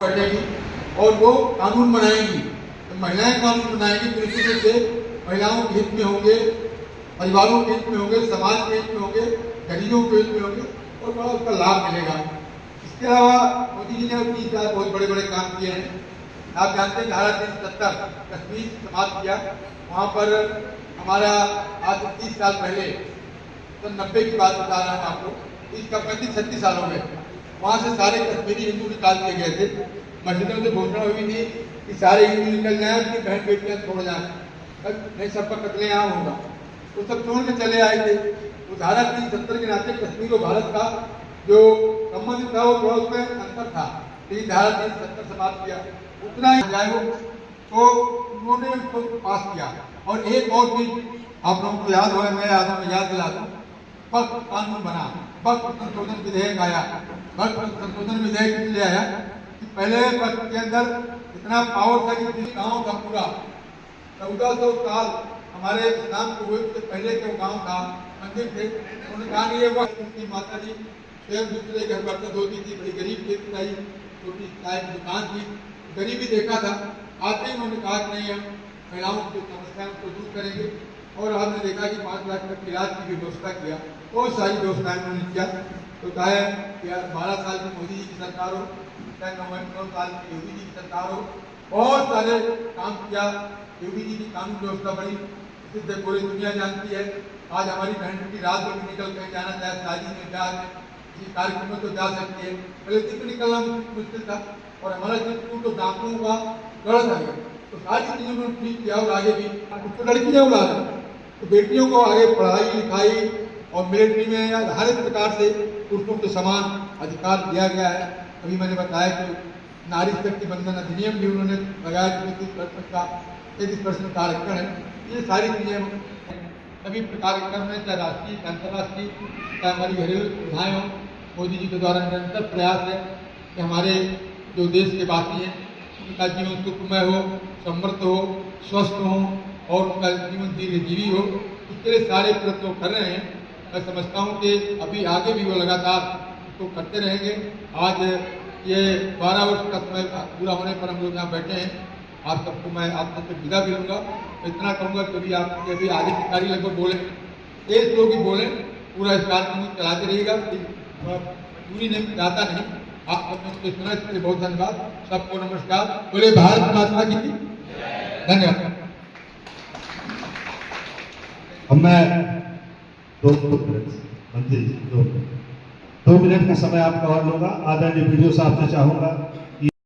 बैठेगी और वो कानून बनाएंगी। तो महिलाएं कानून बनाएंगी तो इसी से महिलाओं के हित में होंगे, परिवारों के हित में होंगे, समाज के हित में होंगे, गरीबों के हित में होंगे और बड़ा उसका लाभ मिलेगा। इसके अलावा मोदी जी ने 30 साल बहुत बड़े बड़े काम किए हैं। आप जानते हैं धारा 370 कश्मीर समाप्त किया। वहाँ पर हमारा आज से 30 साल पहले तो 90 की बात बता रहा हूँ आपको, इसका 35-36 साल हो गए। वहाँ से सारे कश्मीरी हिंदू निकाल दिए गए थे। मस्जिदों से घोषणा हुई थी कि सारे हिंदू निकल जाए, अपनी बहन बेटियां छोड़ जाए, नहीं सबका कत्लेआम होगा। तो सब छोड़ के चले आए थे। तो धारा 370 के नाते कश्मीर और भारत का जो संबंध था वो थोड़ा उसमें अंतर था, लेकिन धारा 370 समाप्त किया उतना ही जाए वो, तो उन्होंने उसको पास किया। और एक और चीज आप लोगों को याद हो, मैं याद दिला दूं, वक्त कानून बना, वक्त संशोधन विधेयक आया। वक्त संशोधन विधेयक इसलिए आया कि पहले वक्त के अंदर इतना पावर था कि जिस गाँव का पूरा 1400 साल हमारे इस्लाम को हुए उससे पहले के गाँव था, मंदिर थे, उन्होंने कहा कि ये वक्त उनकी माता जी स्वयं दूसरे घर बर्तन धोती थी, बड़ी गरीब थी, छोटी चाय की दुकान थी, गरीबी देखा था। आते ही उन्होंने कहा कि नहीं, हम महिलाओं की समस्याओं को दूर करेंगे और हमने देखा कि 5 लाख तक इलाज की व्यवस्था किया, बहुत सारी व्यवस्थाएं उन्होंने किया। तो चाहे 12 साल की मोदी जी की सरकार हो, चाहे 9 साल की योगी जी की सरकार हो, बहुत सारे काम किया। योगी जी की कानून व्यवस्था बड़ी सिद्ध पूरी दुनिया जानती है। आज हमारी बहन बेटी रात में निकल कहीं जाना चाहे, शादी में ब्याह में किसी कार्यक्रम में तो जा सकती है, पहले दिन निकलना मुश्किल था और हमारा जो तो डाकुओं का गढ़ था। तो सारी चीजों को ठीक किया और आगे भी तो लड़कियां उड़ा तो बेटियों को आगे पढ़ाई लिखाई और मिलिट्री में या हर एक प्रकार से पुरुषों के समान अधिकार दिया गया है। अभी मैंने बताया कि नारी शक्ति बंधन अधिनियम भी उन्होंने लगाया, 33% का आरक्षण है। ये सारी चीजें सभी प्रकार के कर्म है, चाहे राष्ट्रीय अंतर्राष्ट्रीय, चाहे हमारी घरेलू सुविधाएं हो, मोदी जी के द्वारा निरंतर प्रयास है कि हमारे जो देश के वासी हैं उनका जीवन सुखमय हो, समृद्ध हो, स्वस्थ हो और उनका जीवन दीर्घजीवी हो। इसके लिए सारे प्रयत्न कर रहे हैं। मैं समझता हूँ कि अभी आगे भी वो लगातार इसको करते रहेंगे। आज ये 12 वर्ष का समय पूरा होने पर हम लोग यहाँ बैठे हैं। आप सबको मैं आप सबसे विदा भी लूँगा। इतना कहूँगा कि अभी आप अभी आगे की कार्य लगभग बोले, तेज लोग ही बोले, पूरा इस कार्यक्रम चलाते रहिएगा, पूरी नहीं जाता नहीं। आप सबने सुना, इसके लिए बहुत धन्यवाद। सबको नमस्कार। बोले भारत माता की धन्यवाद। अब मैं 2 मिनट का समय आपका और लूंगा। आदरणीय वीडियो साहब से चाहूंगा